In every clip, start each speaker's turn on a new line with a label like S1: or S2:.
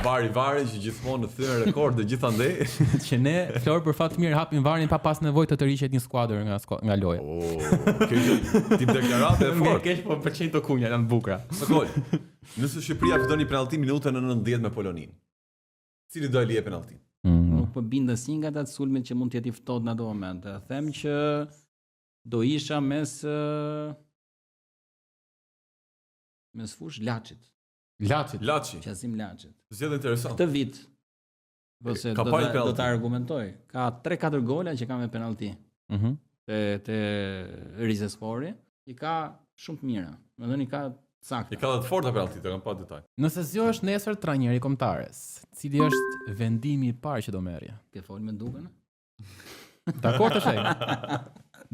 S1: Vari që gjithmonë thyen rekord të gjithandej.
S2: Që ne Flor për fat të mirë hapim varin pa pas nevojë të tërhiqet një skuadër nga loja.
S1: Kjo është tip deklarate e fortë.
S2: Keq po pëlqejnë to kunja janë bukura.
S1: Sokol. Nëse Shqipëria fiton një penallti minutën në 90 me Poloninë. Cili do e lije penalltin?
S3: Nuk po bind asnjë nga ata sulmet që mund të jetë i ftohtë në ato momente. Them që do isha mes fush Laçit.
S1: Laçi.
S3: Qazim Laçit.
S1: Zgjedhje interesant.
S3: Këtë vit ose
S1: Ka
S3: do
S1: parë
S3: ta
S1: penallti.
S3: argumentoj. Ka 3-4 gola që ka me penallti. Te Rizespori i ka shumë të mira. Domethënë i ka saktë.
S1: I ka dhe të forta penallti, të kam pa detaj.
S2: Nëse zgjohesh nesër trajneri kombëtares, cili është vendimi i parë që do merrje?
S3: Ke fol me Dukën?
S2: Dakor të shej.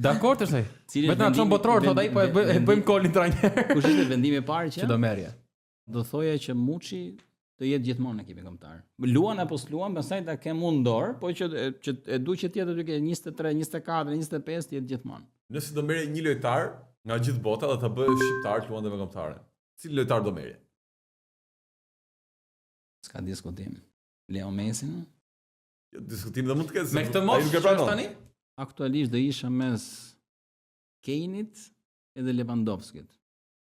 S2: Dakor të shej. Vetëm çon botror thot ai po e bëjmë kolin trajner.
S3: Kush ishte vendimi i parë
S2: që do merrje?
S3: Do thoja që Muçi të jetë gjithmonë në ekipin kombëtar. Luan apo s'luan, pastaj ta ke mund dorë, po që e du që tjetër të ke 23, 24, 25 të jetë gjithmonë.
S1: Nëse do merrje një lojtar nga gjithë bota dhe ta bëjë shqiptar të luante me kombëtare. Cili lojtar do merrje?
S3: S'ka diskutim. Leo Messi?
S1: Diskutim dhe mund të ketë.
S2: Me këtë moshë tani?
S3: Aktualisht do isha mes Kane-it edhe Lewandowskit.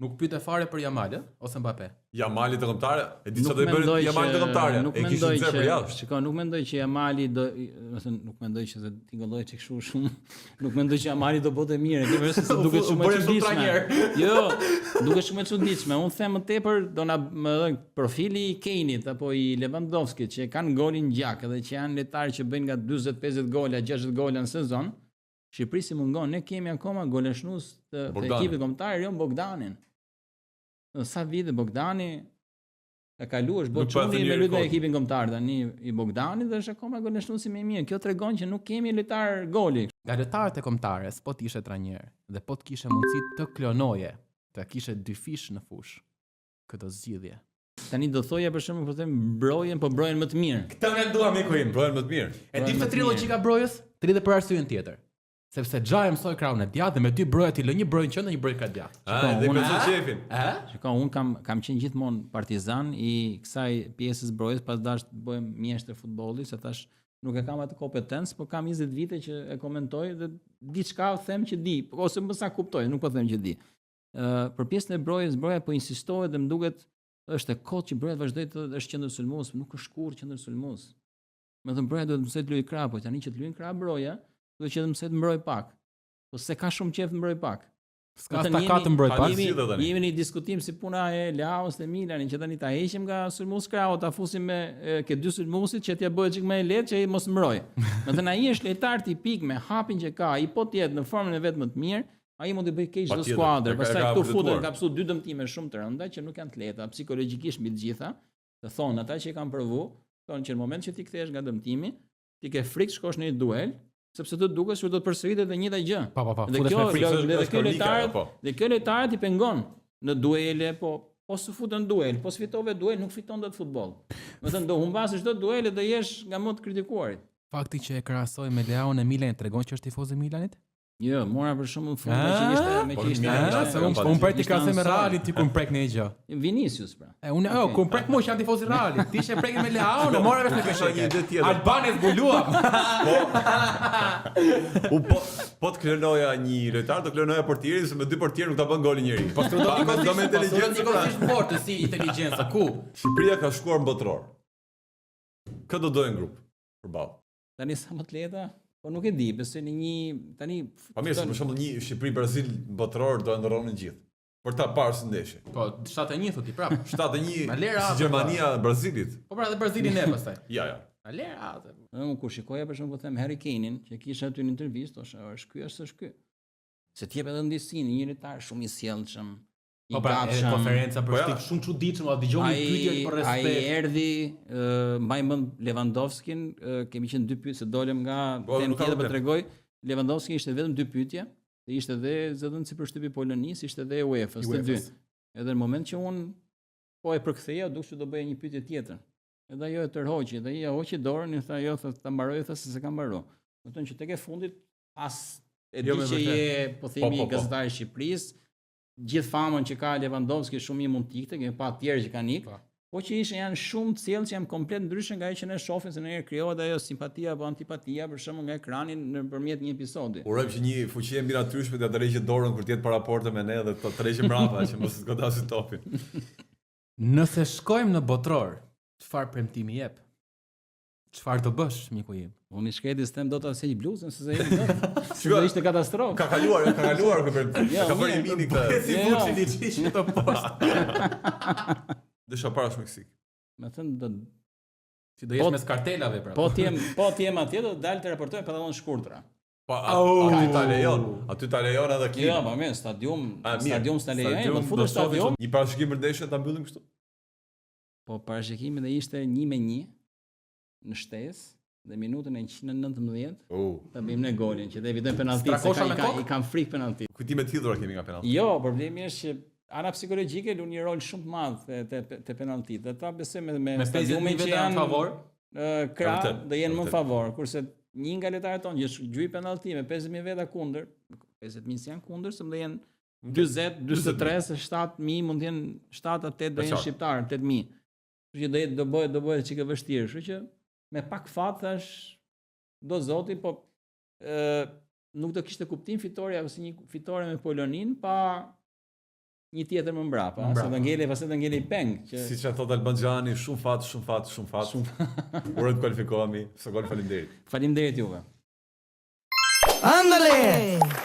S2: Nuk pyete fare për Yamal ose Mbappé.
S1: Yamali të kombëtare? E di çfarë do i bënë Yamali të kombëtare? E kishin nxjerr për jashtë.
S3: Shikoj, nuk mendoj që Yamali do, nuk mendoj që se tingëlloj çik shumë. Nuk mendoj që Yamali do bëte mirë, ti vetë se duket shumë e çuditshme. Jo, duket shumë e çuditshme. Unë them më tepër do na profili i Kane-it apo i Lewandowskit që kanë golin gjak edhe që janë lojtarë që bëjnë nga 40-50 gola, 60 gola në sezon. Shqipëri si mungon, ne kemi akoma goleshnus të ekipit kombëtar, jo Bogdanin. Sa vite Bogdani ka kaluar boçuni me lutje ekipin kombëtar tani i Bogdanit dhe është akoma goleshnusi më i mirë. Kjo tregon që nuk kemi lojtar goli.
S2: Nga lojtarët e kombëtares, po të ishe trajner dhe po të kishe mundësi të klonoje, të kishe dy fish në fush. Këtë zgjidhje.
S3: Tani do thoja për shembull po them Brojen, po Brojen më të mirë.
S2: Këtë mendova miku im,
S1: Brojen më të mirë.
S2: E di këtë trilogjika Brojës, të lidhe për arsyeën tjetër. Sepse Xhaja mësoi krahun e djathtë dhe me dy broja ti lë një brojë në qendër, një brojë ka djathtë.
S1: Dhe pensoj shefin.
S3: Shikoj, un kam qenë gjithmonë partizan i kësaj pjesës brojës, pas dash të bëhem mjeshtër futbolli, se thash nuk e kam atë kompetencë, por kam 20 vite që e komentoj dhe diçka them që di, ose më sa kuptoj, nuk po them që di. Për pjesën e brojës, broja po insistohet dhe më duket është e kohë që broja vazhdoi të është qendër sulmues, nuk është kurrë qendër sulmues. Me thënë broja duhet të mësoj të luajë krah, po tani që të luajë krah broja do që të mësoj të mbroj pak. Po se ka shumë qejf të mbroj pak.
S2: Ska ka të mbroj pak.
S3: Jemi në diskutim si puna e Leaos dhe Milanin, që tani ta heqim nga sulmues krau, ta fusim me ke dy sulmuesit që t'ia bëhet çik më e lehtë që ai mos mbroj. Do thënë ai është lojtar tipik me hapin që ka, ai po të jetë në formën e vet më të mirë, ai mund të bëj keq çdo skuadër, pastaj këtu futen ka psu dy dëmtime shumë të rënda që nuk janë të lehta psikologjikisht mbi të gjitha. Të thonë ata që e kanë provu, thonë që në moment që ti kthehesh nga dëmtimi, ti ke frikë shkosh në një duel, sepse do të dukesh se do të përsëritet edhe njëjta gjë.
S2: Dhe
S3: kjo lojtarët i pengon në duele, po s'u futen në duel, po s'fitove duel, nuk fiton dot futboll. Do të thënë do humbasësh çdo duel dhe jesh nga më të kritikuarit.
S2: Fakti që e krahasoi me Leaon e Milanit tregon që është tifoz i Milanit?
S3: Jo, mora për shembull fundin me që ishte
S2: unë prej ti krahasoj me Realin ti ku prek në një gjë.
S3: Vinicius pra.
S2: Unë ku prek më që janë tifoz i Realit. Ti ishe prek me Leaon, mora vesh me kështu. Albanez buluam.
S1: Po të klonoja një lojtar, do klonoja portierin, se me dy portier nuk ta bën golin njëri.
S2: Po do të me inteligjencë sporti si inteligjenca ku?
S1: Shqipëria ka shkuar në botror. Kë do dojnë grup përballë?
S3: Tani sa më të lehta. Po nuk e di, besoj në një tani.
S1: Po mirë, për shembull një Shqipëri-Brazil botror do e ndërronin gjithë. Për ta parë së ndeshje.
S2: Po 7-1 thotë prap.
S1: 7-1 si Gjermania Brazilit.
S2: Po pra dhe Brazili ne pastaj.
S1: Ja.
S2: A lera atë.
S3: Unë kur shikoja për shembull them Harry Kane-in, që kisha aty në intervistë, thosha, është ky, është ky. Se ti jep edhe ndjesinë një lojtar shumë i sjellshëm.
S2: Po pra, edhe konferenca për shtyp shumë çuditshëm, a dëgjoni pyetje për respekt.
S3: Ai erdhi, mbaj mend Lewandowskin, kemi qenë dy pyetje se dolëm nga temë tjetër për t'rregoj. Lewandowski ishte vetëm dy pyetje, dhe ishte edhe zëdhënësi për shtypi Polonisë, ishte edhe UEFA-s të dy. Edhe në moment që un po e përktheja, dukshë do bëja një pyetje tjetër. Edhe ajo e tërhoqi, dhe ai hoqi dorën i tha jo, ta mbaroj, tha se s'e kam mbaruar. Do të thonë që tek e fundit as e di që je po themi gazetar i Shqipërisë. Gjithë famën që ka Lewandowski shumë i mund t'ikte, kemi pa tjerë që kanë ikë, Po që janë shumë të cilë që janë komplet ndryshe nga ajo që ne shohim se ndonjëherë krijohet ajo simpatia apo antipatia për shembull nga ekrani nëpërmjet një episodi.
S1: Urojmë që një fuqi e miratyrshme t'ia tërheqë dorën kur të jetë para porte me ne dhe të tërheqë mbrapa që mos të godasë topin.
S2: Nëse shkojmë në botror, çfarë premtimi jep? Çfarë do bësh, miku im?
S3: Unë i shkretis tem do ta sej bluzën se jemi dot. Do ishte katastrofë.
S1: Ka kaluar këtë. Ka bërë mini këtë.
S2: Si fuçi diçish këto poshtë.
S1: Desha parash Meksik.
S3: Me thënë do
S2: Si do jesh mes kartelave pra.
S3: po ti jem atje do dalë të raportoj pantallon shkurtra.
S1: Po aty ta lejon. Aty ta lejon edhe ki.
S3: Jo, po mirë, stadium s'ta lejon, do futesh stadium.
S1: Një parashikim për ndeshje ta mbyllim kështu.
S3: Po parashikimi dhe ishte 1-1 në shtesë dhe minutën e 119 ta bëjmë ne golin që dhe evitojmë penallti se i kanë frikë penallti.
S1: Kujtime të hidhura kemi nga penallti.
S3: Jo, problemi është që ana psikologjike luan një rol shumë të madh te penalltit. Dhe ta besoj me stadiumin që janë
S2: në favor,
S3: krah do jenë më në favor, kurse një nga lojtarët tonë që gjyj penallti me 50.000 veta kundër, 50.000 janë kundër, se më jenë 40, 43, se 7.000 mund të jenë 7-8 do jenë shqiptar, 8.000. Kështu që do bëhet çike vështirë, kështu që me pak fat thash do zoti, po nuk do kishte kuptim fitoria ose një fitore me Polonin pa një tjetër më mbrapa, se do ngeli peng që
S1: siç e thot Albanxhani, shumë fat. Urojmë të kualifikohemi. Së gol faleminderit.
S3: Faleminderit juve.
S4: Ándale.